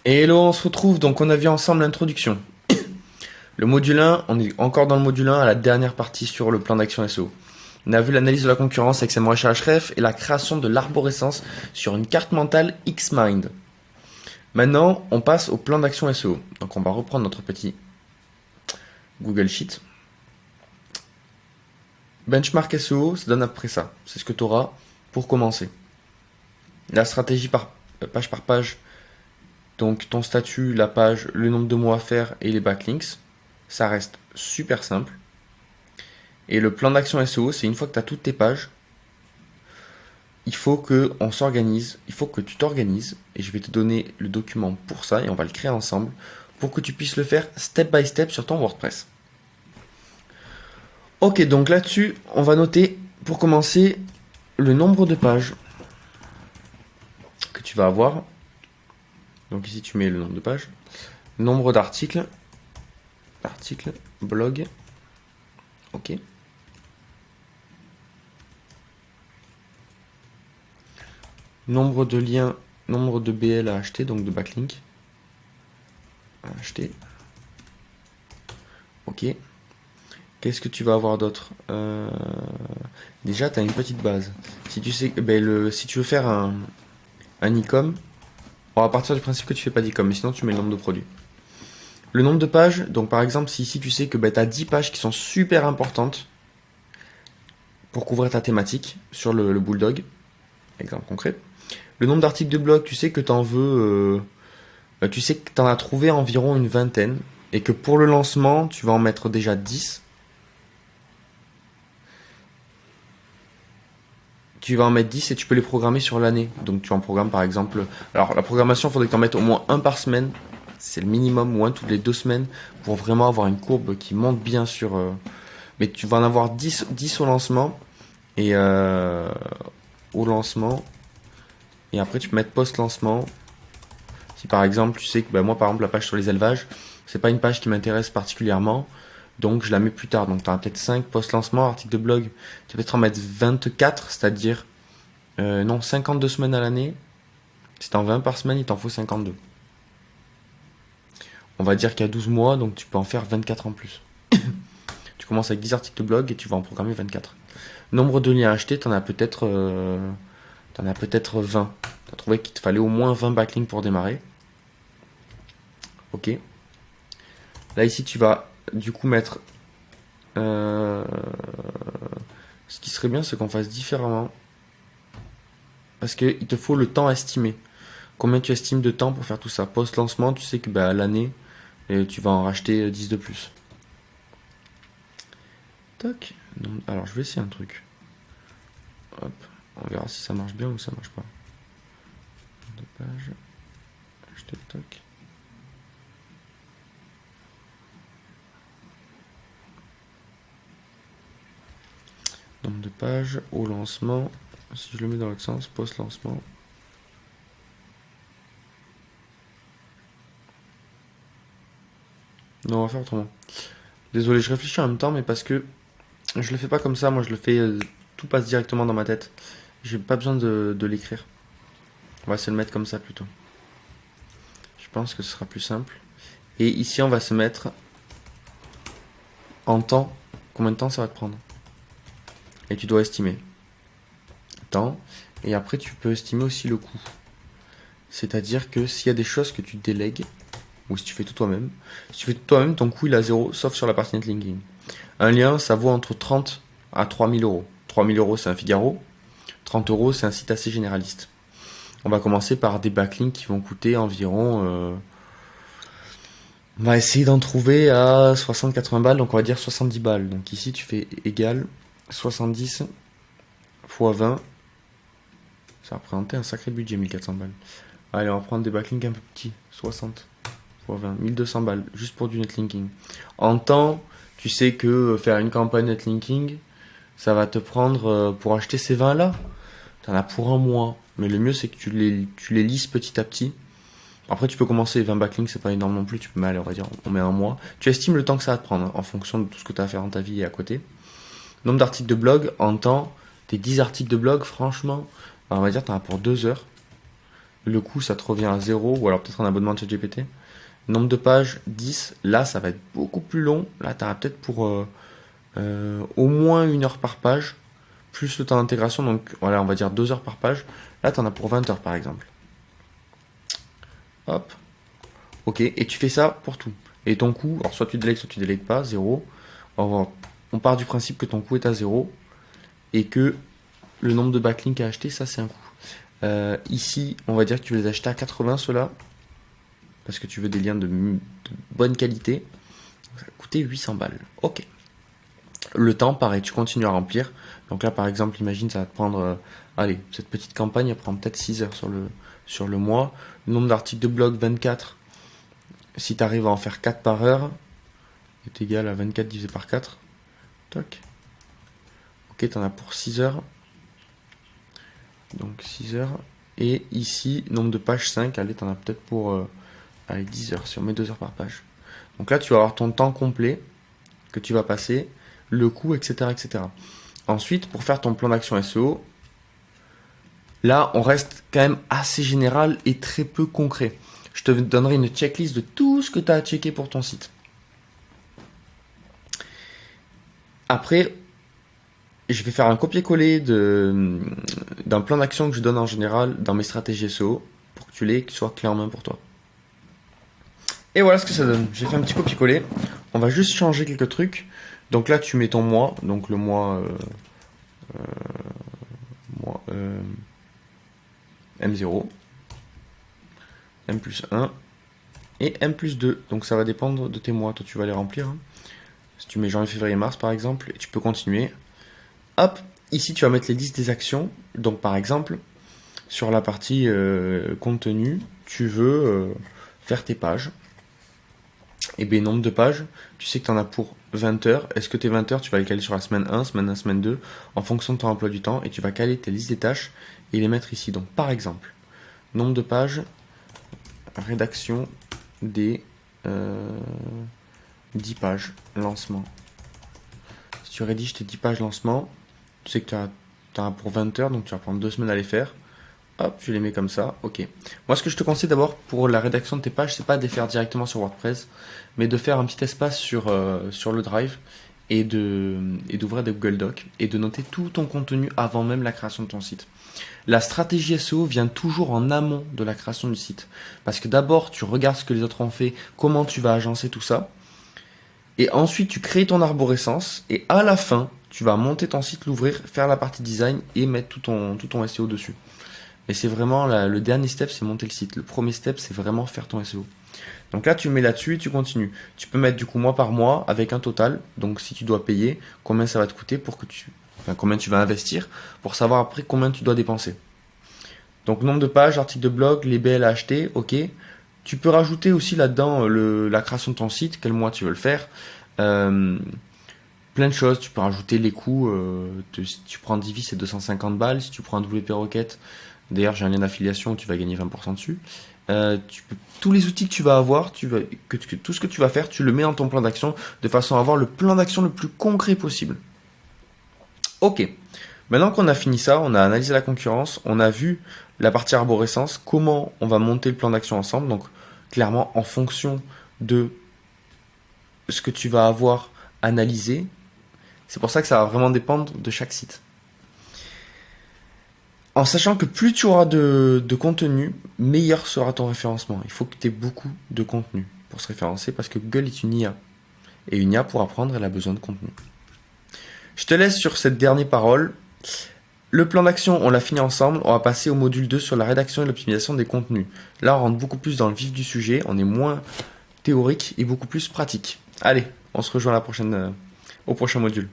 Et hello, on se retrouve, donc on a vu ensemble l'introduction. Le module 1, on est encore dans le module 1 à la dernière partie sur le plan d'action SEO. On a vu l'analyse de la concurrence avec SEMrush Ahrefs et la création de l'arborescence sur une carte mentale Xmind. Maintenant, on passe au plan d'action SEO. Donc on va reprendre notre petit Google Sheet. Benchmark SEO, ça donne après ça. C'est ce que tu auras pour commencer. La stratégie page par page. Donc ton statut, la page, le nombre de mots à faire et les backlinks. Ça reste super simple. Et le plan d'action SEO, c'est une fois que tu as toutes tes pages, il faut que on s'organise, il faut que tu t'organises, et je vais te donner le document pour ça, et on va le créer ensemble, pour que tu puisses le faire step by step sur ton WordPress. Ok, donc là-dessus, on va noter, pour commencer, le nombre de pages que tu vas avoir. Donc ici, tu mets le nombre de pages. Nombre d'articles. Articles, blog. Ok. Nombre de liens, nombre de BL à acheter, donc de backlink. À acheter. Ok. Qu'est-ce que tu vas avoir d'autre Déjà, tu as une petite base. Si tu sais, si tu veux faire un e-com, on va partir du principe que tu fais pas d'e-com, mais sinon tu mets le nombre de produits. Le nombre de pages, donc par exemple, si ici tu sais que tu as 10 pages qui sont super importantes pour couvrir ta thématique sur le Bulldog, exemple concret. Le nombre d'articles de blog, tu sais que tu en veux, tu sais que tu en as trouvé environ une vingtaine, et que pour le lancement, tu vas en mettre déjà 10. Tu vas en mettre 10 et tu peux les programmer sur l'année. Donc tu en programmes par exemple. Alors la programmation, il faudrait que tu en mettes au moins un par semaine. C'est le minimum, ou un toutes les 2 semaines, pour vraiment avoir une courbe qui monte bien sur. Mais tu vas en avoir 10 au lancement. Et au lancement. Et après tu peux mettre post-lancement. Si par exemple tu sais que moi par exemple la page sur les élevages, c'est pas une page qui m'intéresse particulièrement. Donc je la mets plus tard. Donc tu as peut-être 5 post-lancement, articles de blog. Tu peux peut-être en mettre 24, c'est-à-dire non, 52 semaines à l'année. Si t'en 20 par semaine, il t'en faut 52. On va dire qu'il y a 12 mois, donc tu peux en faire 24 en plus. Tu commences avec 10 articles de blog et tu vas en programmer 24. Nombre de liens achetés, t'en as peut-être 20. T'as trouvé qu'il te fallait au moins 20 backlinks pour démarrer. Ok. Là ici tu vas du coup mettre ce qui serait bien, c'est qu'on fasse différemment. Parce qu'il te faut le temps estimé. Combien tu estimes de temps pour faire tout ça? Post-lancement, tu sais que à l'année, tu vas en racheter 10 de plus. Tac. Alors je vais essayer un truc. Hop. On verra si ça marche bien ou ça marche pas. De page. Acheter toc. Nombre de pages au lancement. Si je le mets dans l'autre sens, post-lancement. Non, on va faire autrement. Désolé, je réfléchis en même temps, mais parce que je le fais pas comme ça. Moi, je le fais. Tout passe directement dans ma tête. J'ai pas besoin de l'écrire. On va se le mettre comme ça plutôt. Je pense que ce sera plus simple. Et ici, on va se mettre en temps. Combien de temps ça va te prendre? Et tu dois estimer. Temps. Et après, tu peux estimer aussi le coût. C'est-à-dire que s'il y a des choses que tu délègues, ou si tu fais tout toi-même, si tu fais tout toi-même, ton coût il est à zéro, sauf sur la partie netlinking. Un lien, ça vaut entre 30 à 3000 euros. 3000 euros, c'est un Figaro. 30 euros, c'est un site assez généraliste. On va commencer par des backlinks qui vont coûter environ. On va essayer d'en trouver à 60-80 balles, donc on va dire 70 balles. Donc ici, tu fais égal 70 fois 20. Ça représentait un sacré budget, 1400 balles. Allez, on va prendre des backlinks un peu petits. 60 fois 20, 1200 balles, juste pour du netlinking. En temps, tu sais que faire une campagne netlinking, ça va te prendre, pour acheter ces 20 là, t'en as pour un mois. Mais le mieux, c'est que tu les lises petit à petit. Après, tu peux commencer 20 backlinks, c'est pas énorme non plus. Tu peux mettre, on va dire, on met un mois. Tu estimes le temps que ça va te prendre, en fonction de tout ce que tu as à faire dans ta vie et à côté. Nombre d'articles de blog, en temps, tes 10 articles de blog, franchement, on va dire, t'en as pour 2 heures. Le coût, ça te revient à 0, ou alors peut-être un abonnement de ChatGPT. Nombre de pages, 10. Là, ça va être beaucoup plus long. Là, tu auras peut-être pour au moins 1 heure par page, plus le temps d'intégration. Donc, voilà, on va dire 2 heures par page. Là, tu en as pour 20 heures, par exemple. Hop. Ok, et tu fais ça pour tout. Et ton coût, alors soit tu délègues, soit tu délègues pas, 0. On part du principe que ton coût est à 0 et que le nombre de backlinks à acheter, ça, c'est un coût. Ici, on va dire que tu veux les acheter à 80, ceux-là, parce que tu veux des liens de bonne qualité. Ça va coûter 800 balles. Ok. Le temps, pareil, tu continues à remplir. Donc là, par exemple, imagine, ça va te prendre... allez, cette petite campagne, elle prend peut-être 6 heures sur le mois. Le nombre d'articles de blog, 24. Si tu arrives à en faire 4 par heure, est égal à 24 divisé par 4. Toc. Ok, tu en as pour 6 heures. Donc 6 heures. Et ici, nombre de pages 5. Allez, tu en as peut-être pour 10 heures, si on met 2 heures par page. Donc là, tu vas avoir ton temps complet que tu vas passer, le coût, etc., etc. Ensuite, pour faire ton plan d'action SEO, là, on reste quand même assez général et très peu concret. Je te donnerai une checklist de tout ce que tu as à checker pour ton site. Après, je vais faire un copier-coller d'un plan d'action que je donne en général dans mes stratégies SEO pour que tu l'aies, qu'il soit clé en main pour toi. Et voilà ce que ça donne. J'ai fait un petit copier-coller. On va juste changer quelques trucs. Donc là, tu mets ton mois. Donc le mois, M0, M plus 1 et M plus 2. Donc ça va dépendre de tes mois. Toi, tu vas les remplir. Hein. Si tu mets janvier, février, mars, par exemple, et tu peux continuer. Hop, ici, tu vas mettre les listes des actions. Donc par exemple, sur la partie contenu, tu veux faire tes pages. Et bien, nombre de pages, tu sais que tu en as pour 20 heures. Est-ce que tes 20 heures, tu vas les caler sur la semaine 1, semaine 1, semaine 2, en fonction de ton emploi du temps, et tu vas caler tes listes des tâches et les mettre ici. Donc, par exemple, nombre de pages, rédaction des 10 pages, lancement. Si tu rédiges tes 10 pages lancement, tu sais que tu en as pour 20 heures, donc tu vas prendre 2 semaines à les faire. Hop, je les mets comme ça, ok. Moi, ce que je te conseille d'abord pour la rédaction de tes pages, c'est pas de les faire directement sur WordPress, mais de faire un petit espace sur le Drive et d'ouvrir des Google Docs et de noter tout ton contenu avant même la création de ton site. La stratégie SEO vient toujours en amont de la création du site. Parce que d'abord, tu regardes ce que les autres ont fait, comment tu vas agencer tout ça. Et ensuite, tu crées ton arborescence. Et à la fin, tu vas monter ton site, l'ouvrir, faire la partie design et mettre tout ton SEO dessus. Et c'est vraiment le dernier step, c'est monter le site. Le premier step, c'est vraiment faire ton SEO. Donc là, tu mets là-dessus et tu continues. Tu peux mettre du coup mois par mois avec un total. Donc si tu dois payer, combien ça va te coûter combien tu vas investir pour savoir après combien tu dois dépenser. Donc nombre de pages, articles de blog, les BL à acheter, ok. Tu peux rajouter aussi là-dedans la création de ton site, quel mois tu veux le faire. Plein de choses, tu peux rajouter les coûts. Si tu prends Divi, c'est 250 balles. Si tu prends un WP Rocket, d'ailleurs j'ai un lien d'affiliation où tu vas gagner 20% dessus. Tous les outils que tu vas avoir, tout ce que tu vas faire, tu le mets dans ton plan d'action de façon à avoir le plan d'action le plus concret possible. Ok, maintenant qu'on a fini ça, on a analysé la concurrence, on a vu la partie arborescence, comment on va monter le plan d'action ensemble. Donc clairement en fonction de ce que tu vas avoir analysé, c'est pour ça que ça va vraiment dépendre de chaque site. En sachant que plus tu auras de contenu, meilleur sera ton référencement. Il faut que tu aies beaucoup de contenu pour se référencer parce que Google est une IA. Et une IA, pour apprendre, elle a besoin de contenu. Je te laisse sur cette dernière parole. Le plan d'action, on l'a fini ensemble. On va passer au module 2 sur la rédaction et l'optimisation des contenus. Là, on rentre beaucoup plus dans le vif du sujet. On est moins théorique et beaucoup plus pratique. Allez, on se rejoint au prochain module.